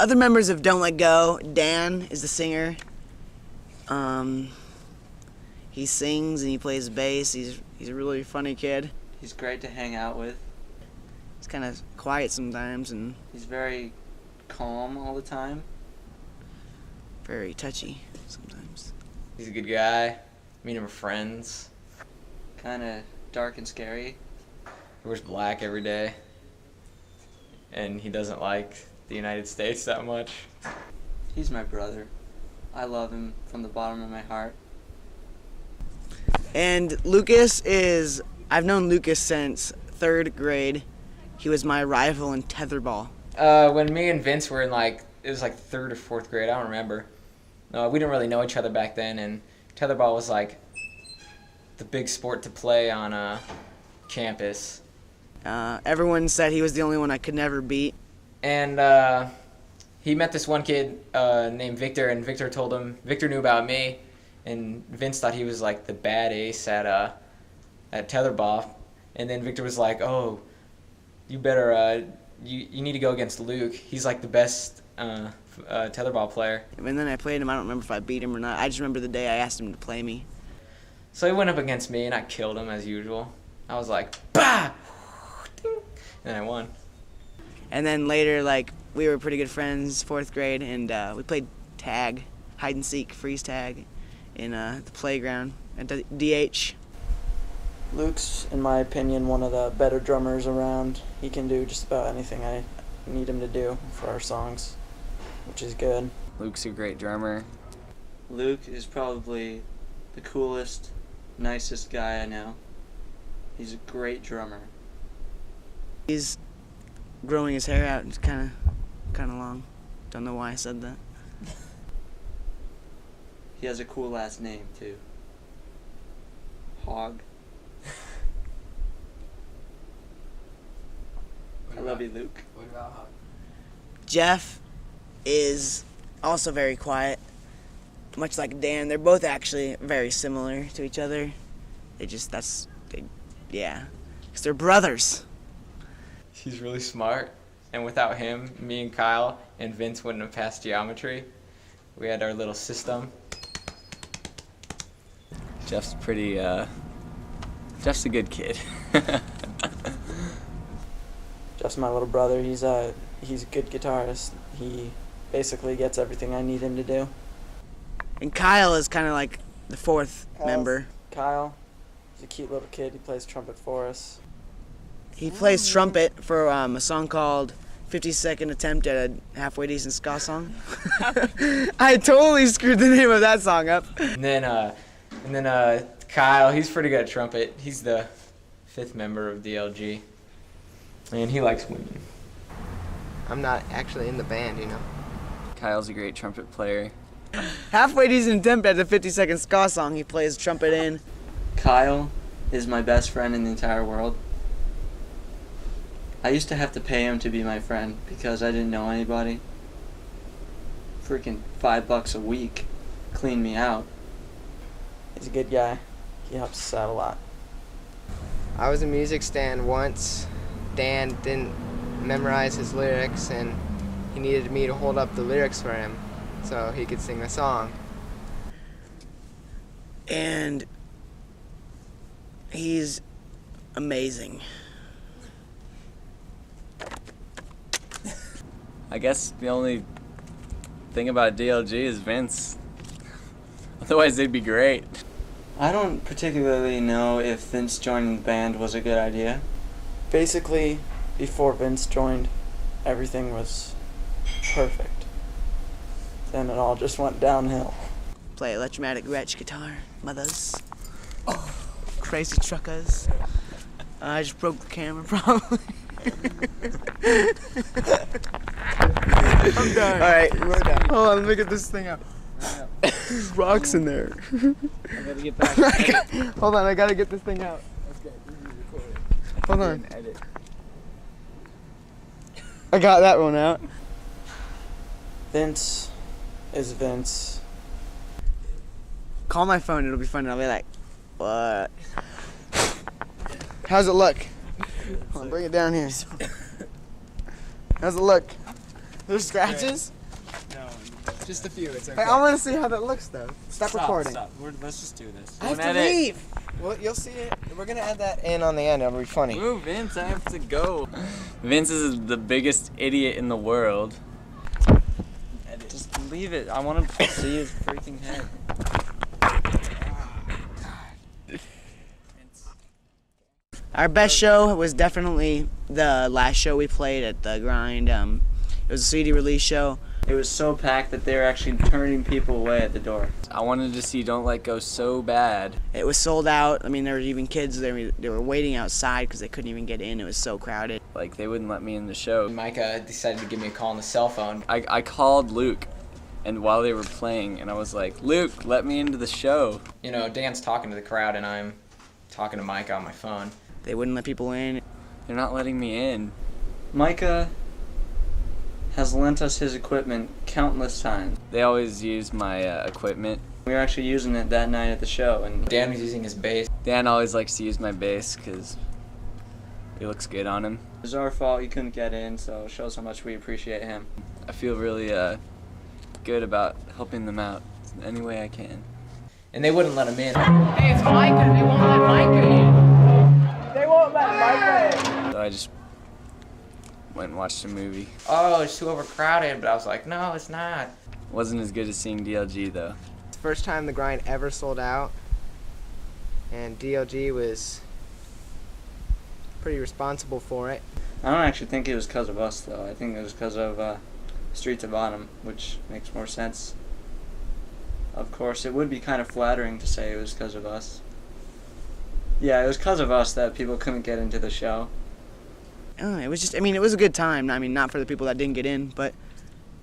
Other members of Don't Let Go, Dan is the singer. He sings and he plays bass. He's a really funny kid. He's great to hang out with. He's kind of quiet sometimes and He's very calm all the time. very touchy sometimes. He's a good guy. Me and him are friends. Kind of dark and scary. He wears black every day. And he doesn't like the United States that much. He's my brother. I love him from the bottom of my heart. And Lucas is, I've known Lucas since 3rd grade. He was my rival in tetherball. When me and Vince were in it was 3rd or 4th grade, I don't remember. We didn't really know each other back then, and tetherball was the big sport to play on campus. Everyone said he was the only one I could never beat. And he met this one kid named Victor, and Victor knew about me, and Vince thought he was the bad ace at tetherball. And then Victor was like, "Oh, you better you need to go against Luke. He's the best tetherball player." And then I played him. I don't remember if I beat him or not. I just remember the day I asked him to play me. So he went up against me, and I killed him as usual. I was like, "Bah!" And I won. And then later, we were pretty good friends, 4th grade, and we played tag, hide and seek, freeze tag, in the playground at DH. Luke's, in my opinion, one of the better drummers around. He can do just about anything I need him to do for our songs, which is good. Luke's a great drummer. Luke is probably the coolest, nicest guy I know. He's a great drummer. He's growing his hair out. It's kind of long. Don't know why I said that. He has a cool last name, too. Hog. I love you, Luke. What about Hog? Jeff is also very quiet, much like Dan. They're both actually very similar to each other. Because they're brothers. He's really smart, and without him, me and Kyle and Vince wouldn't have passed geometry. We had our little system. Jeff's Jeff's a good kid. Jeff's my little brother. He's a good guitarist. He basically gets everything I need him to do. And Kyle is kind of the 4th member. Kyle, he's a cute little kid. He plays trumpet for us. He plays trumpet for a song called 52nd Attempt at a Halfway Decent Ska Song. I totally screwed the name of that song up. And then Kyle, he's pretty good at trumpet. He's the 5th member of DLG, and he likes women. I'm not actually in the band, you know. Kyle's a great trumpet player. Halfway Decent Attempt at the 52nd Ska Song he plays trumpet in. Kyle is my best friend in the entire world. I used to have to pay him to be my friend because I didn't know anybody. Freaking $5 a week cleaned me out. He's a good guy. He helps us out a lot. I was in a music stand once. Dan didn't memorize his lyrics and he needed me to hold up the lyrics for him so he could sing the song. And he's amazing. I guess the only thing about DLG is Vince. Otherwise, they'd be great. I don't particularly know if Vince joining the band was a good idea. Basically, before Vince joined, everything was perfect. Then it all just went downhill. Play electromatic wretch guitar, mothers. Crazy truckers. I just broke the camera, probably. I'm done. Alright, we're done. Hold on, let me get this thing out. There's rocks in there. I gotta get back. Hold on, I gotta get this thing out. Hold on. I got that one out. Vince is Vince. Call my phone, it'll be fun. I'll be like, what? How's it look? Hold on, bring it down here. How's it look? There's scratches? No, just a few. It's okay. Hey, I want to see how that looks, though. Stop recording. Stop. Let's just do this. I have Don't to edit. leave. Well, you'll see it. We're gonna add that in on the end. It'll be funny. Ooh, Vince, I have to go. Vince is the biggest idiot in the world. Just leave it. I want to see his freaking head. Our best show was definitely the last show we played at the Grind. It was a CD release show. It was so packed that they were actually turning people away at the door. I wanted to see Don't Let Go so bad. It was sold out. I mean, there were even kids. They were waiting outside because they couldn't even get in. It was so crowded. Like, they wouldn't let me in the show. Micah decided to give me a call on the cell phone. I called Luke, and while they were playing, and I was like, Luke, let me into the show. You know, Dan's talking to the crowd, and I'm talking to Micah on my phone. They wouldn't let people in. They're not letting me in. Micah has lent us his equipment countless times. They always use my equipment. We were actually using it that night at the show, and Dan was using his bass. Dan always likes to use my bass because it looks good on him. it was our fault he couldn't get in, so it shows how much we appreciate him. I feel really good about helping them out any way I can. And they wouldn't let him in. Hey, it's Micah. They won't let Micah in. They won't let Micah in. So I just went and watched a movie. Oh, it's too overcrowded. But I was like, no, it's not. Wasn't as good as seeing DLG though. It's the first time the Grind ever sold out, and DLG was pretty responsible for it. I don't actually think it was because of us, though. I think it was because of Streets of Autumn, which makes more sense. Of course, it would be kind of flattering to say it was because of us. Yeah, it was because of us that people couldn't get into the show. It was just, I mean, it was a good time. I mean, not for the people that didn't get in, but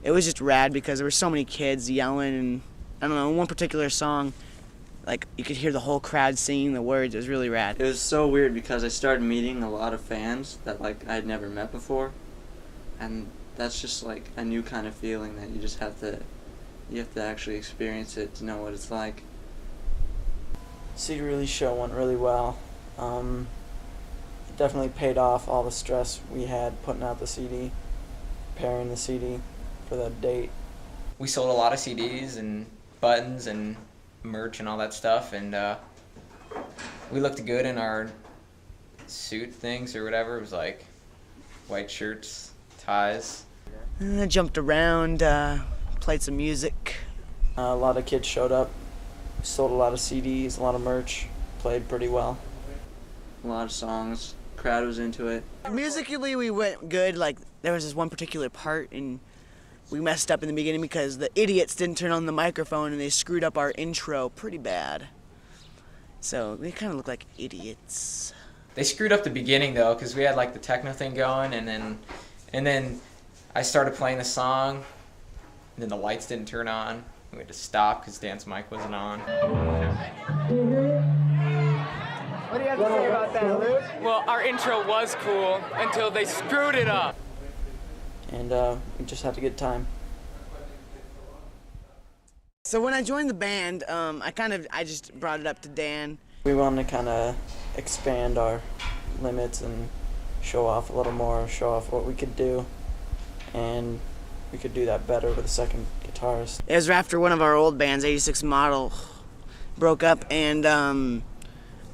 it was just rad because there were so many kids yelling, and I don't know, one particular song, like, you could hear the whole crowd singing the words. It was really rad. It was so weird because I started meeting a lot of fans that, like, I had never met before. And that's just, like, a new kind of feeling that you just have to actually experience it to know what it's like. CD release show went really well. It definitely paid off all the stress we had putting out the CD, preparing the CD for that date. We sold a lot of CDs and buttons and merch and all that stuff, and we looked good in our suit things or whatever. It was like white shirts, ties. I jumped around, played some music. A lot of kids showed up, sold a lot of CDs, a lot of merch, played pretty well. A lot of songs. Crowd was into it. Musically, we went good. Like, there was this one particular part, and we messed up in the beginning because the idiots didn't turn on the microphone, and they screwed up our intro pretty bad. So we kind of look like idiots. They screwed up the beginning though, because we had like the techno thing going, and then I started playing the song, and then the lights didn't turn on. We had to stop because Dan's mic wasn't on. What do you have to say about that, Luke? Well, our intro was cool until they screwed it up. And we just had a good time. So when I joined the band, I just brought it up to Dan. We wanted to kind of expand our limits and show off a little more, show off what we could do, and we could do that better with a second guitarist. It was after one of our old bands, 86 Model, broke up, and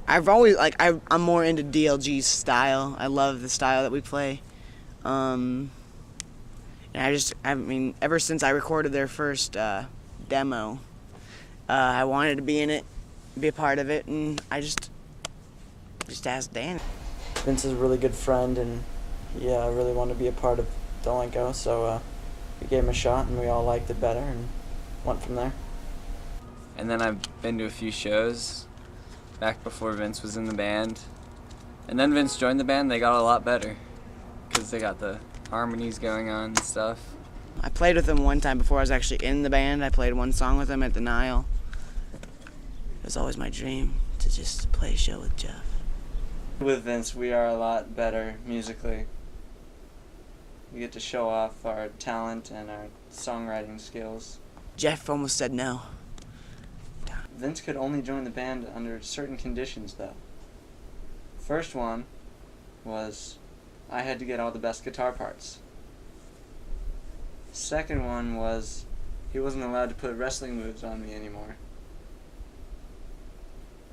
I've always, I'm more into DLG's style. I love the style that we play. And I mean, ever since I recorded their first demo, I wanted to be in it, be a part of it, and I just asked Dan. Vince is a really good friend, and I really wanted to be a part of Don't Let Go, so we gave him a shot, and we all liked it better, and went from there. And then I've been to a few shows back before Vince was in the band. And then Vince joined the band, they got a lot better because they got the harmonies going on and stuff. I played with him one time before I was actually in the band. I played one song with him at the Nile. It was always my dream to just play a show with Jeff. With Vince, we are a lot better musically. We get to show off our talent and our songwriting skills. Jeff almost said no. Vince could only join the band under certain conditions, though. First one was I had to get all the best guitar parts. Second one was he wasn't allowed to put wrestling moves on me anymore.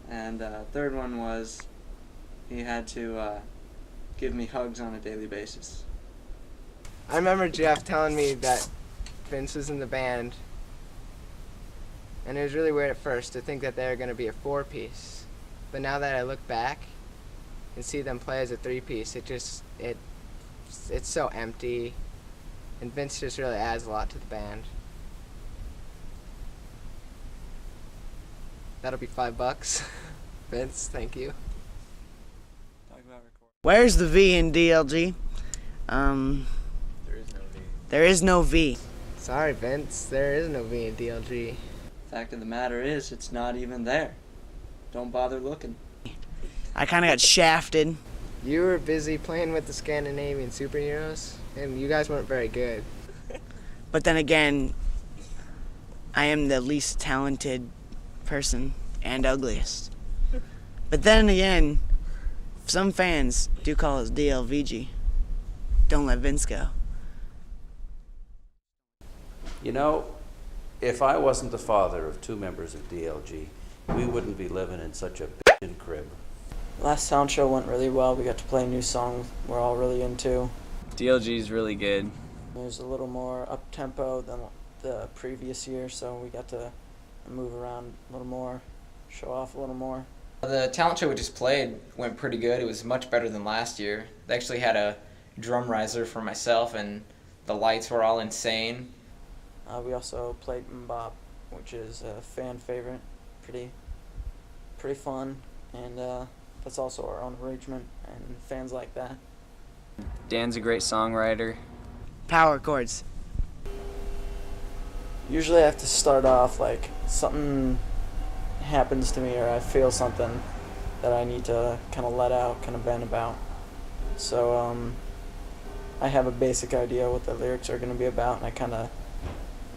And third one was he had to give me hugs on a daily basis. I remember Jeff telling me that Vince was in the band, and it was really weird at first to think that they were going to be a 4-piece. But now that I look back and see them play as a 3-piece, it's so empty, and Vince just really adds a lot to the band. That'll be $5. Vince, thank you. Talk about recording. Where's the V in DLG? There is no V. There is no V. Sorry, Vince, there is no V in DLG. Fact of the matter is, it's not even there. Don't bother looking. I kind of got shafted. You were busy playing with the Scandinavian superheroes, and you guys weren't very good. But then again, I am the least talented person and ugliest. But then again, some fans do call us DLVG. Don't let Vince go. You know, if I wasn't the father of 2 members of DLG, we wouldn't be living in such a bitchin' crib. Last sound show went really well. We got to play a new song we're all really into. DLG's really good. It was a little more up-tempo than the previous year, so we got to move around a little more, show off a little more. The talent show we just played went pretty good. It was much better than last year. They actually had a drum riser for myself, and the lights were all insane. We also played Mbop, which is a fan favorite. Pretty fun, and that's also our own arrangement, and fans like that. Dan's a great songwriter. Power chords. Usually I have to start off like something happens to me or I feel something that I need to kind of let out, kind of vent about. So I have a basic idea what the lyrics are going to be about, and I kind of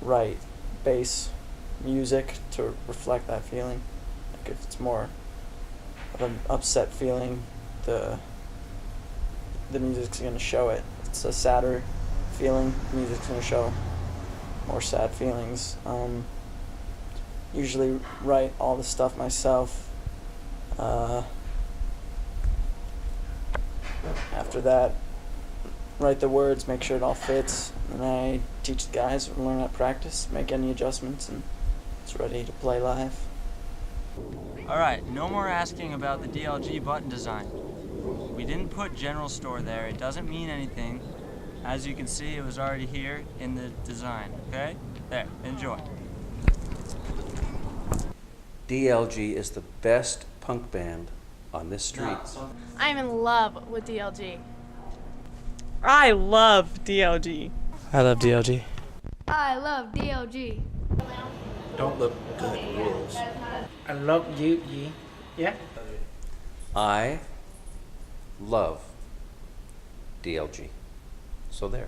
write bass music to reflect that feeling. Like if it's more of an upset feeling, the music's going to show it. If it's a sadder feeling, the music's going to show more sad feelings. Usually write all the stuff myself. After that, write the words, make sure it all fits, and I teach the guys, learn at practice, make any adjustments, and it's ready to play live. Alright, no more asking about the DLG button design. We didn't put general store there, it doesn't mean anything. As you can see, it was already here in the design, okay? There, enjoy. DLG is the best punk band on this street. I'm in love with DLG. I love DLG. I love DLG. I love DLG. Don't look good, rules. I love you, yeah. I love DLG. So there.